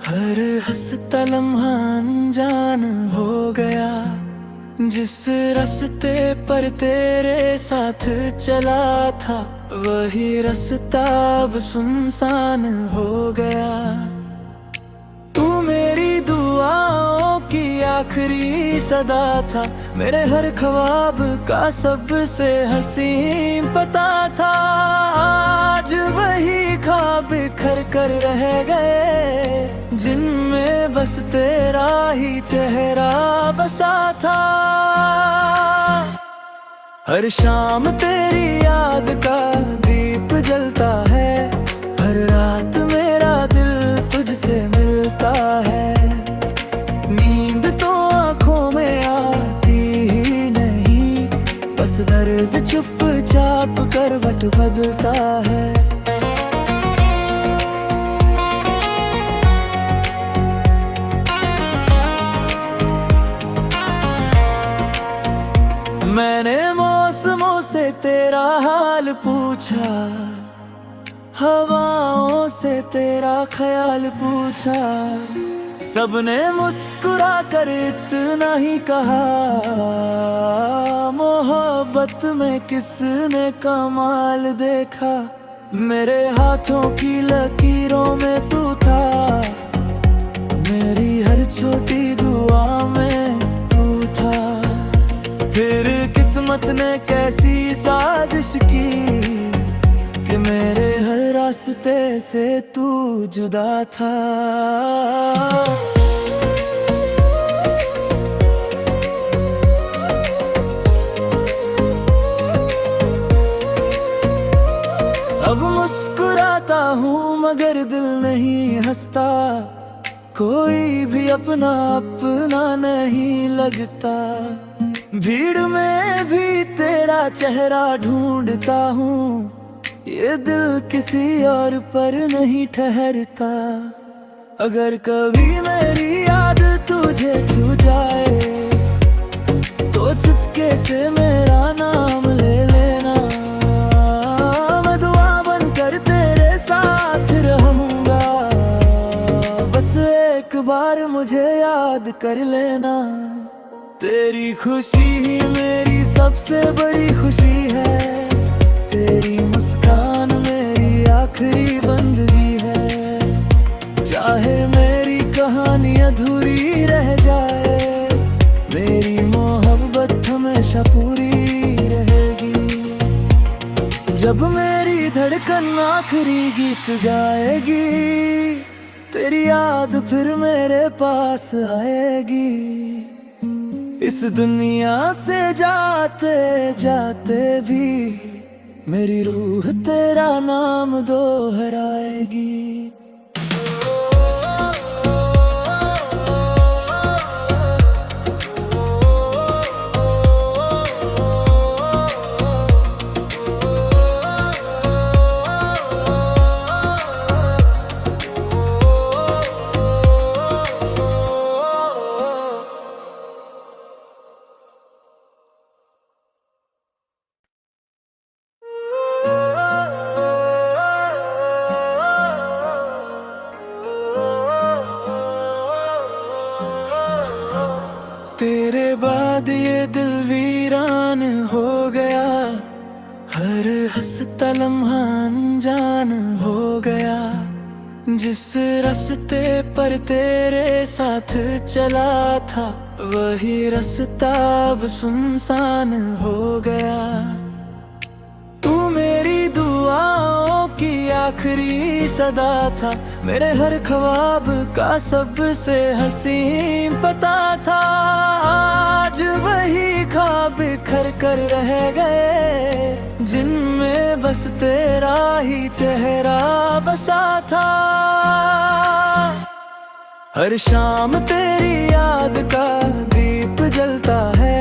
हर हंसता लम्हा अनजान हो गया। जिस रास्ते पर तेरे साथ चला था, वही रास्ता अब सुनसान हो गया। तू मेरी दुआओं की आखिरी सदा था, मेरे हर ख्वाब का सबसे हसीन पता था। आज वही ख्वाब बिखर कर रह गए, जिनमें बस तेरा ही चेहरा बसा था। हर शाम तेरी याद का दीप जलता है, हर रात मेरा दिल तुझसे मिलता है। नींद तो आँखों में आती ही नहीं, बस दर्द चुपचाप करवट बदलता है। मैंने मौसमों से तेरा हाल पूछा, हवाओं से तेरा ख्याल पूछा। सबने मुस्कुरा कर इतना ही कहा, मोहब्बत में किसने कमाल देखा। मेरे हाथों की लकीरों में तू था, मेरी हर छोटी दुआ में तू था। फिर किस्मत ने कैसी साजिश की कि मेरे हर रास्ते से तू जुदा था। अब मुस्कुराता हूँ मगर दिल नहीं हंसता, कोई भी अपना नहीं लगता। भीड़ में भी तेरा चेहरा ढूंढता हूँ, ये दिल किसी और पर नहीं ठहरता। अगर कभी मेरी याद तुझे छू जाए, तो चुपके से मेरा नाम ले लेना। मैं दुआ बनकर तेरे साथ रहूंगा, बस एक बार मुझे याद कर लेना। तेरी खुशी ही मेरी सबसे बड़ी खुशी है, तेरी मुस्कान मेरी आखिरी बंदगी है। चाहे मेरी कहानी अधूरी रह जाए, मेरी मोहब्बत हमेशा पूरी रहेगी। जब मेरी धड़कन आखिरी गीत गाएगी, तेरी याद फिर मेरे पास आएगी। इस दुनिया से जाते जाते भी मेरी रूह तेरा नाम दोहराएगी। तेरे बाद ये दिल वीरान हो गया, हर हंसता लम्हा अनजान हो गया। जिस रास्ते पर तेरे साथ चला था, वही रास्ता अब सुनसान हो गया। तू मेरी दुआओं की आखिरी सदा था, मेरे हर ख्वाब का सबसे हसीन पता था। आज वही ख्वाब बिखर कर रह गए, जिनमें बस तेरा ही चेहरा बसा था। हर शाम तेरी याद का दीप जलता है,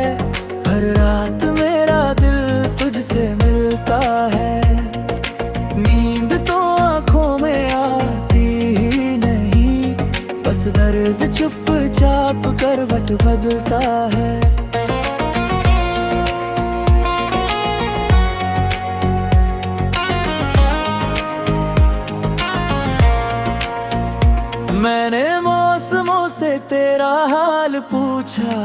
हर रात मेरा दिल तुझसे मिलता है। नींद तो आँखों में आती ही नहीं, बस दर्द चुपचाप करवट बदलता है। मैंने मौसमों से तेरा हाल पूछा,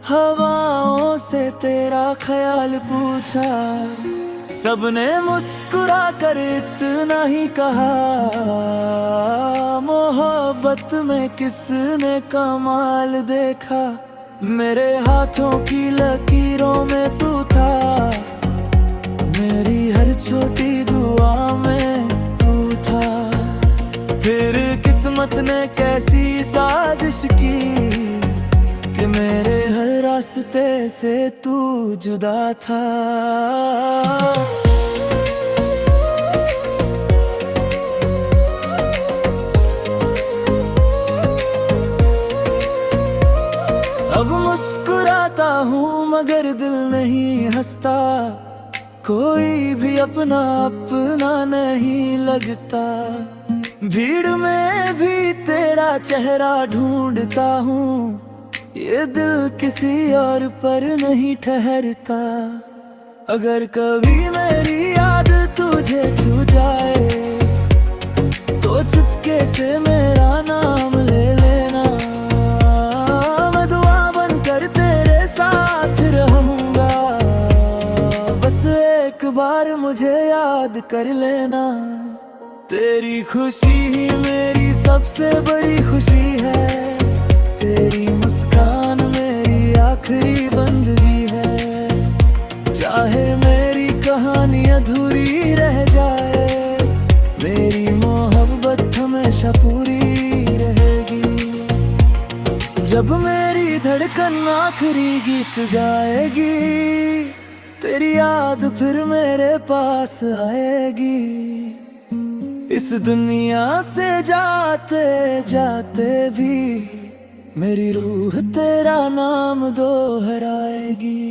हवाओं से तेरा ख्याल पूछा। सबने मुस्कुरा कर इतना ही कहा, मोहब्बत में किसने कमाल देखा। मेरे हाथों की लकीरों में तू था, मेरी हर छोटी दुआ में तू था। फिर किस्मत ने कैसी साजिश की कि मेरे हर रास्ते से तू जुदा था। अब मुस्कुराता हूँ मगर दिल नहीं हंसता, कोई भी अपना अपना नहीं लगता। भीड़ में भी तेरा चेहरा ढूंढता हूँ, ये दिल किसी और पर नहीं ठहरता। अगर कभी मेरी याद तुझे छू जाए तो चुपके से मेरा नाम ले लेना। मैं दुआ बनकर तेरे साथ रहूंगा, बस एक बार मुझे याद कर लेना। तेरी खुशी ही मेरी सबसे बड़ी खुशी है, तेरी मुस्कान मेरी आखिरी बंदगी है। चाहे मेरी कहानी अधूरी रह जाए, मेरी मोहब्बत हमेशा पूरी रहेगी। जब मेरी धड़कन आखिरी गीत गाएगी, तेरी याद फिर मेरे पास आएगी। इस दुनिया से जाते जाते भी मेरी रूह तेरा नाम दोहराएगी।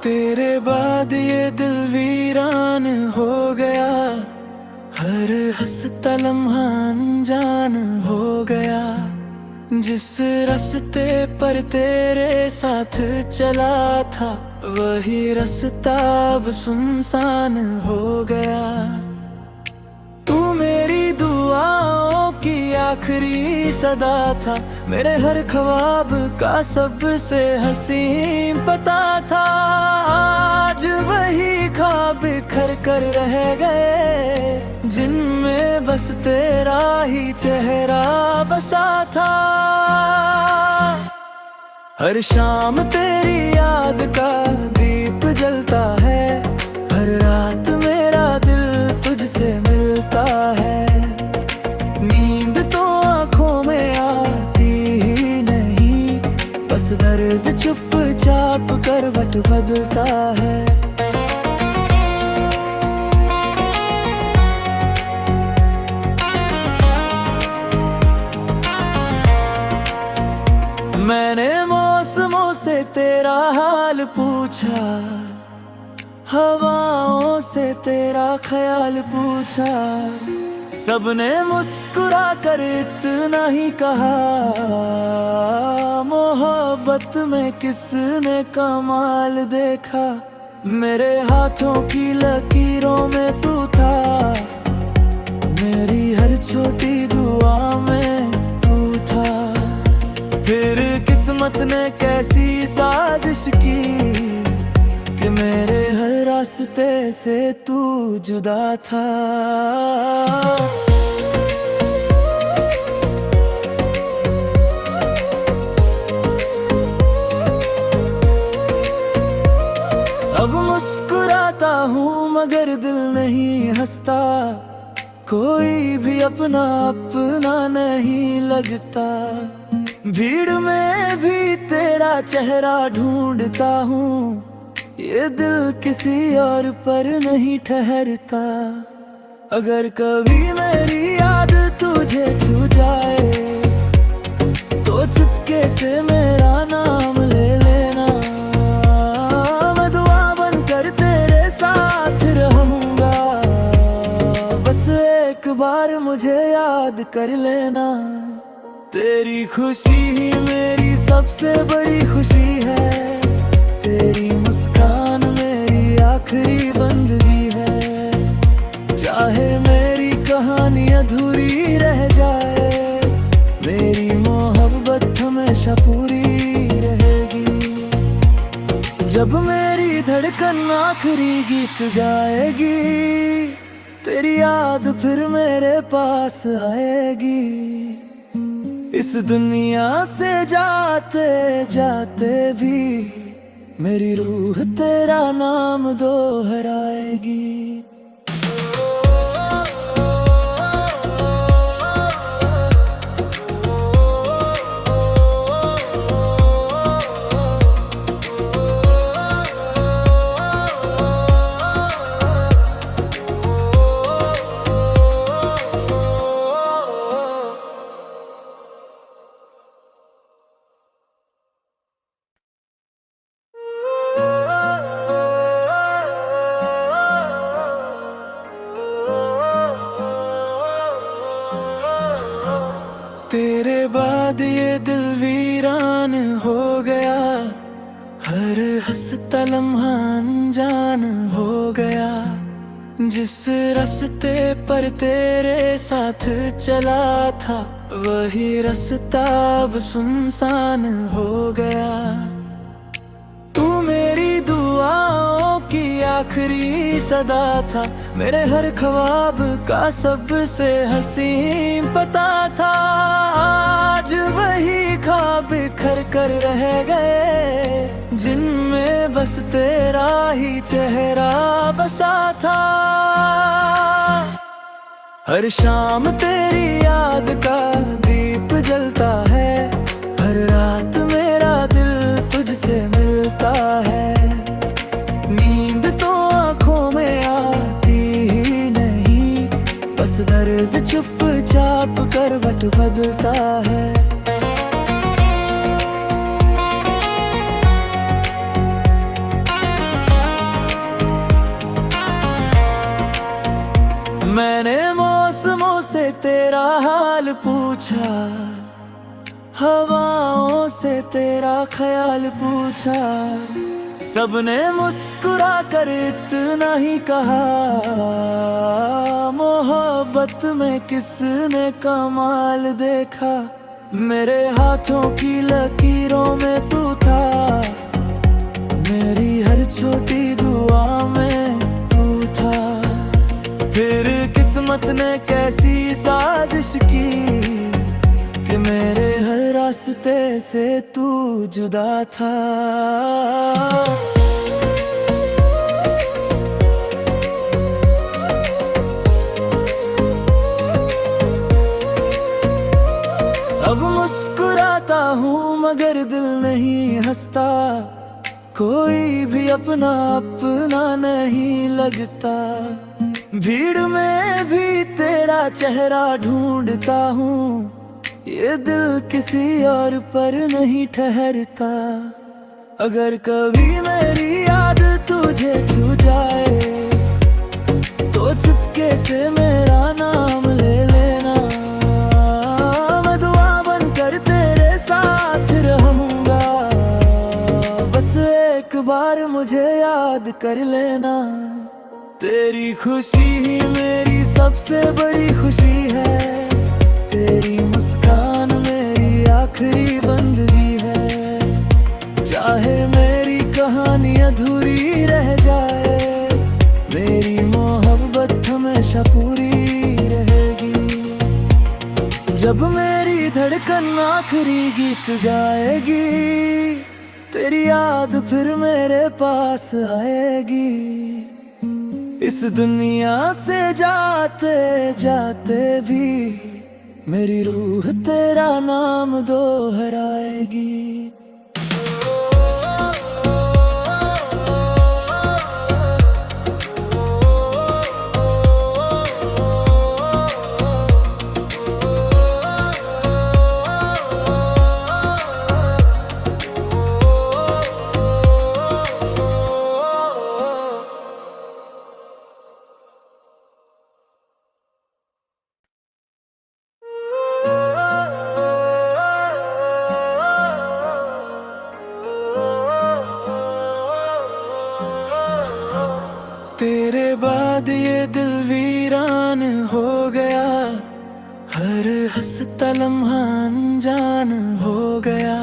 तेरे बाद ये दिल वीरान हो गया, हर हंसता लम्हा अनजान हो गया। जिस रास्ते पर तेरे साथ चला था, वही रास्ता अब सुनसान हो गया। तू मेरी दुआओं की आखिरी सदा था, मेरे हर ख्वाब का सबसे हसीन पता था। आज वही ख्वाब बिखर कर रह गए, जिनमें बस तेरा ही चेहरा बसा था। हर शाम तेरी याद का दीप जलता है, हर रात मेरा दिल तुझसे मिलता है। नींद तो आँखों में आती ही नहीं, बस दर्द चुपचाप करवट बदलता है। मैंने मौसमों से तेरा हाल पूछा, हवाओं से तेरा ख्याल पूछा। सबने मुस्कुरा कर इतना ही कहा, मोहब्बत में किसने कमाल देखा। मेरे हाथों की लकीरों में तू था, मेरी हर छोटी दुआ में तू था। फिर किस्मत ने कैसी साजिश की कि मेरे हर रास्ते से तू जुदा था। अब मुस्कुराता हूँ मगर दिल नहीं हंसता, कोई भी अपना अपना नहीं लगता। भीड़ में भी तेरा चेहरा ढूंढता हूँ, ये दिल किसी और पर नहीं ठहरता। अगर कभी मेरी याद तुझे छू जाए तो चुपके से मेरा नाम ले लेना। मैं दुआ बनकर तेरे साथ रहूंगा, बस एक बार मुझे याद कर लेना। तेरी खुशी ही मेरी सबसे बड़ी खुशी है, तेरी मुस्कान मेरी आखिरी बंदगी है। चाहे मेरी कहानी अधूरी रह जाए, मेरी मोहब्बत हमेशा पूरी रहेगी। जब मेरी धड़कन आखिरी गीत गाएगी, तेरी याद फिर मेरे पास आएगी। इस दुनिया से जाते जाते भी मेरी रूह तेरा नाम दोहराएगी। तेरे बाद ये दिल वीरान हो गया, हर हंसता लम्हा अनजान हो गया। जिस रास्ते पर तेरे साथ चला था, वही रास्ता अब सुनसान हो गया। तू मेरी दुआओं की आखिरी सदा था, मेरे हर ख्वाब का सबसे हसीन पता था। आज वही ख्वाब बिखर कर रह गए, जिनमें बस तेरा ही चेहरा बसा था। हर शाम तेरी याद का दीप जलता है, हर रात मेरा दिल तुझसे मिलता है। नींद तो आँखों में आती ही नहीं, बस दर्द चुपचाप करवट बदलता है। मैंने मौसमों से तेरा हाल पूछा, हवाओं से तेरा ख्याल पूछा। सबने मुस्कुरा कर इतना ही कहा, मोहब्बत में किसने कमाल देखा। मेरे हाथों की लकीरों में तू था, मेरी हर छोटी दुआ में तू था। फिर किस्मत ने कैसी साजिश की कि मेरे हर रास्ते से तू जुदा था। अब मुस्कुराता हूँ मगर दिल नहीं हंसता, कोई भी अपना अपना नहीं लगता। भीड़ में भी तेरा चेहरा ढूंढता हूँ, ये दिल किसी और पर नहीं ठहरता। अगर कभी मेरी याद तुझे छू जाए तो चुपके से मेरा नाम ले लेना। मैं दुआ बनकर तेरे साथ रहूंगा, बस एक बार मुझे याद कर लेना। तेरी खुशी ही मेरी सबसे बड़ी खुशी है, तेरी मुस्कान मेरी आखिरी बंदगी है। चाहे मेरी कहानी अधूरी रह जाए, मेरी मोहब्बत हमेशा पूरी रहेगी। जब मेरी धड़कन आखिरी गीत गाएगी, तेरी याद फिर मेरे पास आएगी। इस दुनिया से जाते जाते भी मेरी रूह तेरा नाम दोहराएगी। बाद ये दिल वीरान हो गया, हर हंसता लम्हा अनजान हो गया।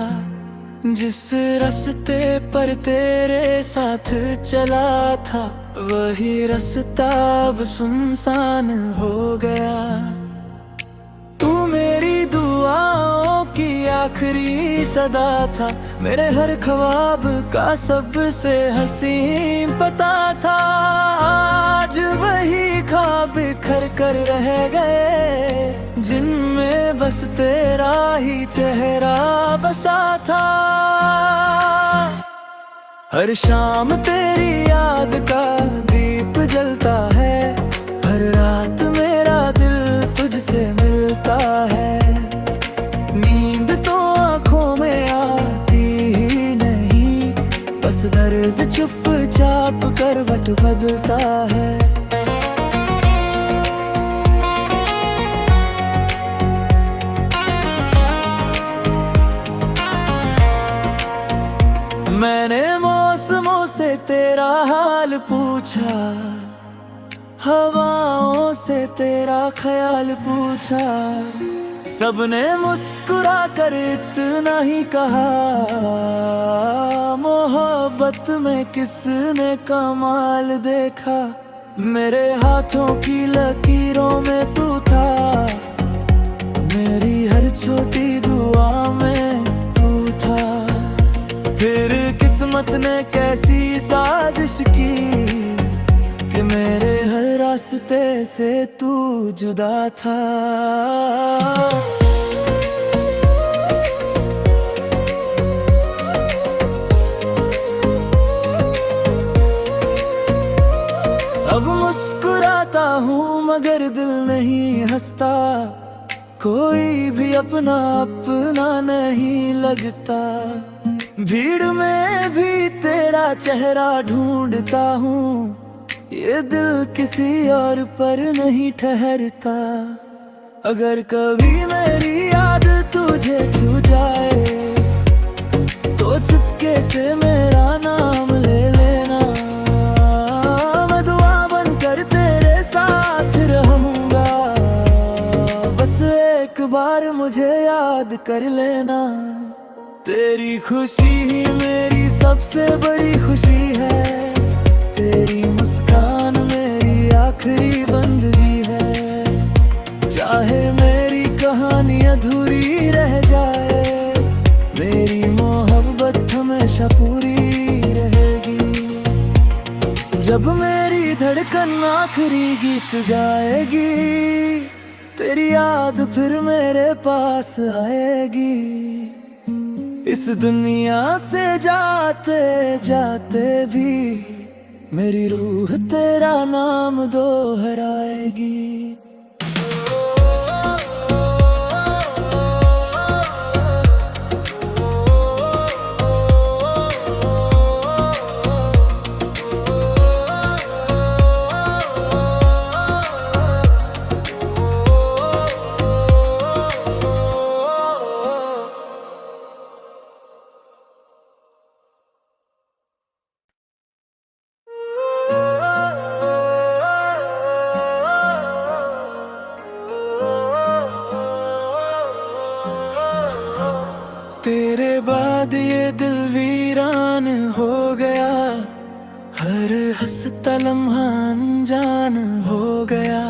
जिस रास्ते पर तेरे साथ चला था, वही रास्ता अब सुनसान हो गया। तू मेरी दुआओं की आखिरी सदा था, मेरे हर ख्वाब का सबसे हसीन पता था। आज वही ख्वाब बिखर कर रह गए, जिनमें बस तेरा ही चेहरा बसा था। हर शाम तेरी याद का दीप जलता है, हर रात मेरा दिल तुझसे मिलता है। नींद तो आँखों में आती ही नहीं, बस दर्द चुपचाप करवट बदलता है। मैंने मौसमों से तेरा हाल पूछा, हवाओं से तेरा ख्याल पूछा। सबने मुस्कुरा कर इतना ही कहा, मोहब्बत में किसने कमाल देखा। मेरे हाथों की लकीरों में तू था, मेरी हर छोटी दुआ में तू था। फिर किस्मत ने कैसी साजिश की, कि मेरे हर रास्ते से तू जुदा था। अब मुस्कुराता हूँ मगर दिल नहीं हंसता, कोई भी अपना अपना नहीं लगता। भीड़ में भी तेरा चेहरा ढूंढता हूँ, ये दिल किसी और पर नहीं ठहरता। अगर कभी मेरी याद तुझे छू जाए, तो चुपके से मेरा नाम ले लेना। मैं दुआ बनकर तेरे साथ रहूंगा, बस एक बार मुझे याद कर लेना। तेरी खुशी ही मेरी सबसे बड़ी खुशी है, तेरी मुस्कान मेरी आखिरी बंदगी है। चाहे मेरी कहानी अधूरी रह जाए, मेरी मोहब्बत हमेशा पूरी रहेगी। जब मेरी धड़कन आखिरी गीत गाएगी, तेरी याद फिर मेरे पास आएगी। इस दुनिया से जाते जाते भी मेरी रूह तेरा नाम दोहराएगी। तेरे बाद ये दिल वीरान हो गया, हर हंसता लम्हा अनजान हो गया।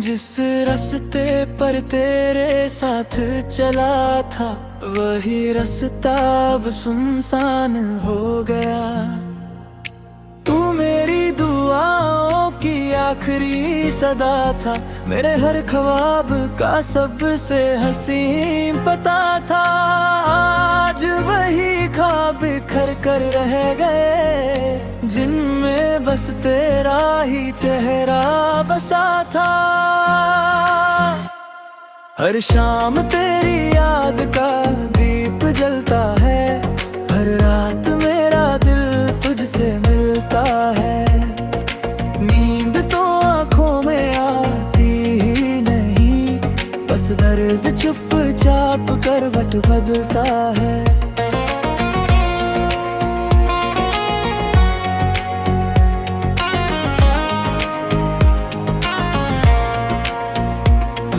जिस रास्ते पर तेरे साथ चला था, वही रास्ता अब सुनसान हो गया। तू मेरी दुआओं की आखिरी सदा था, मेरे हर ख्वाब का सबसे हसीन पता था। आज वही ख्वाब बिखर कर रह गए, जिनमें बस तेरा ही चेहरा बसा था। हर शाम तेरी याद का दीप जलता है, हर रात मेरा दिल तुझसे मिलता है। नींद तो आँखों में आती ही नहीं, बस दर्द चुपचाप करवट बदलता है।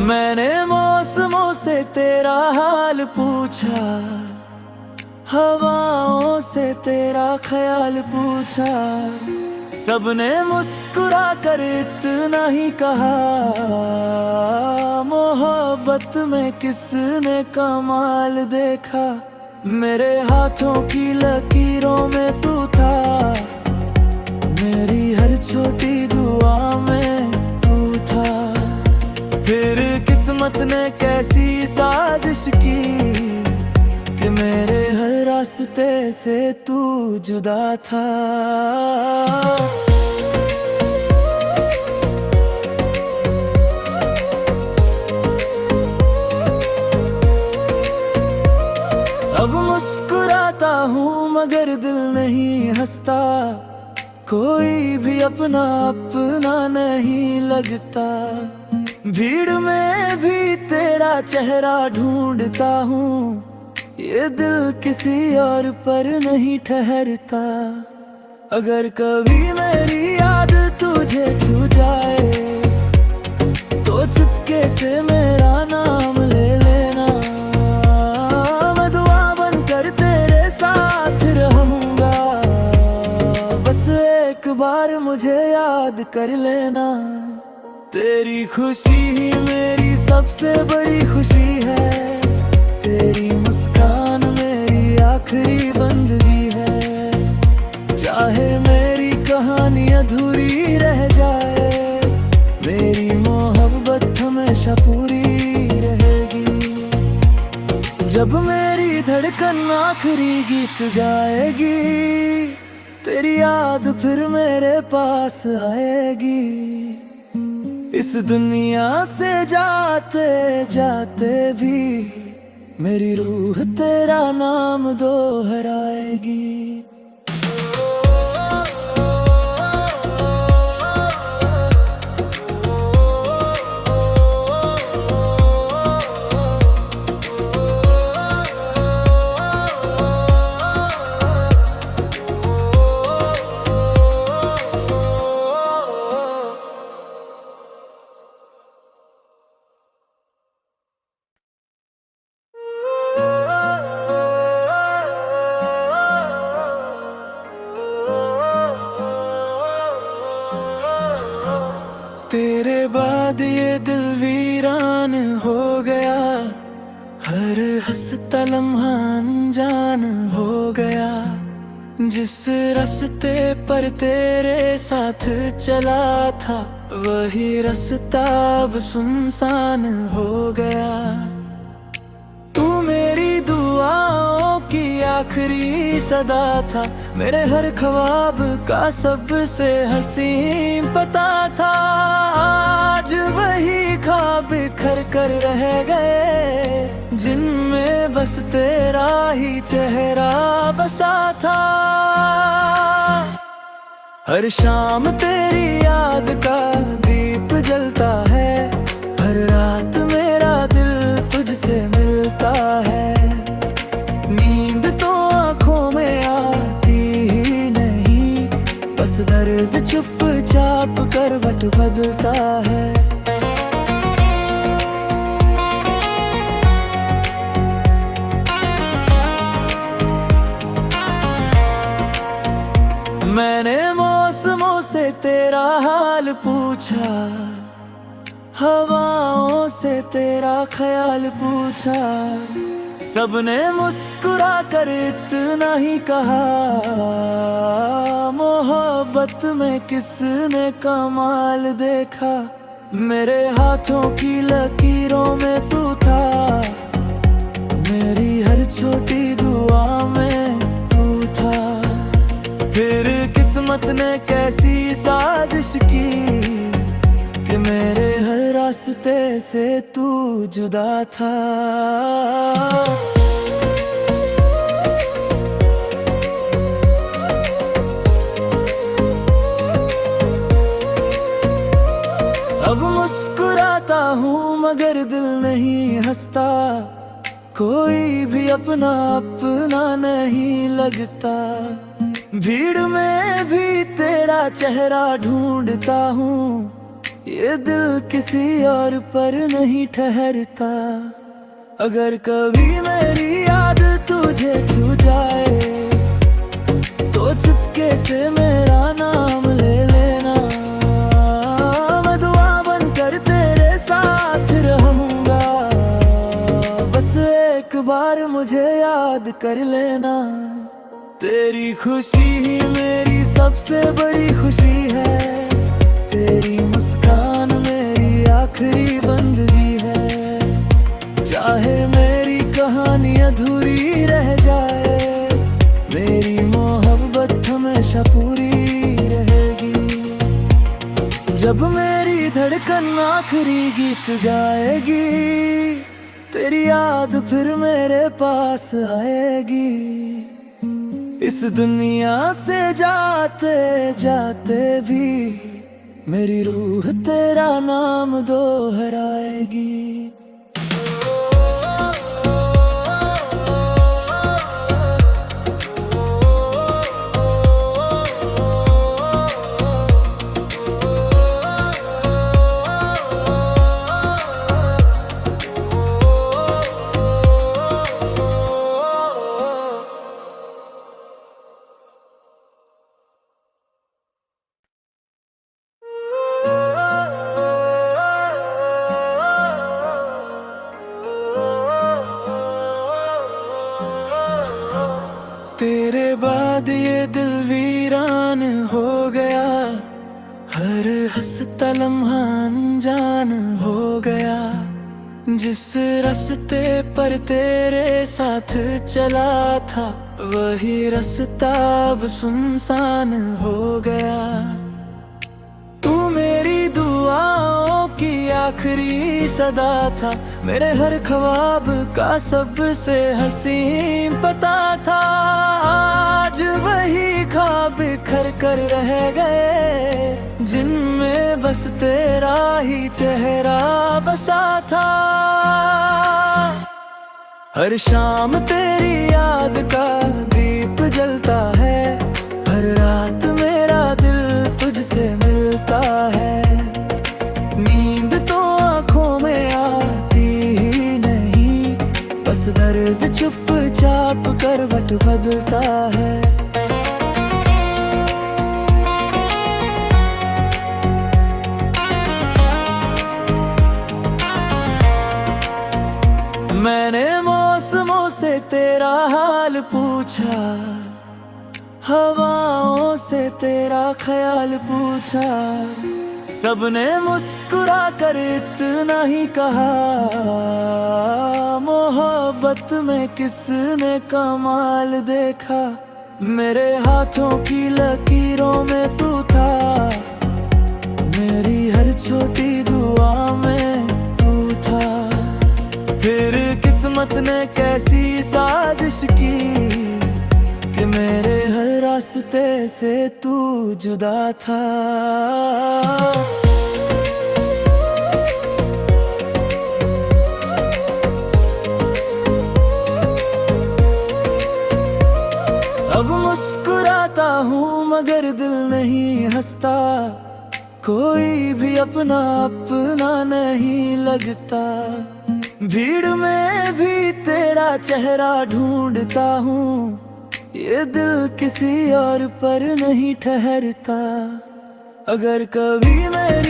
मैंने मौसमों से तेरा हाल पूछा, हवाओं से तेरा ख्याल पूछा। सबने मुस्कुरा कर इतना ही कहा, मोहब्बत में किसने कमाल देखा। मेरे हाथों की लकीरों में तू था, मेरी हर छोटी दुआ में तू था। फिर किस्मत ने कैसी साजिश की कि मेरे हर रास्ते से तू जुदा था। अब मुस्कुराता हूँ मगर दिल नहीं हंसता, कोई भी अपना नहीं लगता। भीड़ में भी तेरा चेहरा ढूंढता हूँ, ये दिल किसी और पर नहीं ठहरता। अगर कभी मेरी याद तुझे छू जाए तो चुपके से मेरा नाम ले लेना। मैं दुआ बनकर तेरे साथ रहूंगा, बस एक बार मुझे याद कर लेना। तेरी खुशी ही मेरी सबसे बड़ी खुशी है, तेरी मुस्कान मेरी आखिरी बंदगी है। चाहे मेरी कहानी अधूरी रह जाए, मेरी मोहब्बत हमेशा पूरी रहेगी। जब मेरी धड़कन आखिरी गीत गाएगी, तेरी याद फिर मेरे पास आएगी। इस दुनिया से जाते जाते भी मेरी रूह तेरा नाम दोहराएगी। तेरे बाद ये दिल वीरान हो गया, हर हंसता लम्हा अनजान हो गया। जिस रास्ते पर तेरे साथ चला था, वही रास्ता अब सुनसान हो गया। तू मेरी दुआओं की आखिरी सदा था, मेरे हर ख्वाब का सबसे हसीन पता था। आज वही ख्वाब बिखर कर रह गए, जिनमें बस तेरा ही चेहरा बसा था। हर शाम तेरी याद का दीप जलता है, हर रात मेरा दिल तुझसे मिलता है। नींद तो आँखों में आती ही नहीं, बस दर्द चुपचाप करवट बदलता है। मैंने मौसमों से तेरा हाल पूछा, हवाओं से तेरा ख्याल पूछा। सबने मुस्कुरा कर इतना ही कहा, मोहब्बत में किसने कमाल देखा। मेरे हाथों की लकीरों में तू था, मेरी हर छोटी दुआ में तू था। फिर किस्मत ने कैसी साजिश की कि मेरे हर रास्ते से तू जुदा था। अब मुस्कुराता हूँ मगर दिल नहीं हंसता, कोई भी अपना नहीं लगता। भीड़ में भी तेरा चेहरा ढूंढता हूँ, ये दिल किसी और पर नहीं ठहरता। अगर कभी मेरी याद तुझे छू जाए तो चुपके से मेरा नाम ले लेना। मैं दुआ बनकर तेरे साथ रहूंगा, बस एक बार मुझे याद कर लेना। तेरी खुशी ही मेरी सबसे बड़ी खुशी है, तेरी मुस्कान मेरी आखिरी बंदगी है। चाहे मेरी कहानी अधूरी रह जाए, मेरी मोहब्बत हमेशा पूरी रहेगी। जब मेरी धड़कन आखिरी गीत गाएगी, तेरी याद फिर मेरे पास आएगी। इस दुनिया से जाते जाते भी मेरी रूह तेरा नाम दोहराएगी। तेरे बाद ये दिल वीरान हो गया, हर हंसता लम्हा अनजान हो गया। जिस रास्ते पर तेरे साथ चला था, वही रास्ता अब सुनसान हो गया। तू मेरी दुआओं की आखिरी सदा था, मेरे हर ख्वाब का सबसे हसीन पता था। आज वही ख्वाब बिखर कर रह गए, जिनमें बस तेरा ही चेहरा बसा था। हर शाम तेरी याद का दीप जलता है, हर रात मेरा दिल तुझसे मिलता है। नींद तो आँखों में आती ही नहीं, बस दर्द चुपचाप करवट बदलता है। मैंने मौसमों से तेरा हाल पूछा, हवाओं से तेरा ख्याल पूछा। सबने मुस्कुरा कर इतना ही कहा, मोहब्बत में किसने कमाल देखा। मेरे हाथों की लकीरों में तू था, मेरी हर छोटी दुआ में तू था। फिर किस्मत ने कैसी साजिश की कि मेरे हर रास्ते से तू जुदा था। अब मुस्कुराता हूँ मगर दिल नहीं हंसता, कोई भी अपना अपना नहीं लगता। भीड़ में भी तेरा चेहरा ढूंढता हूँ, ये दिल किसी और पर नहीं ठहरता। अगर कभी मेरी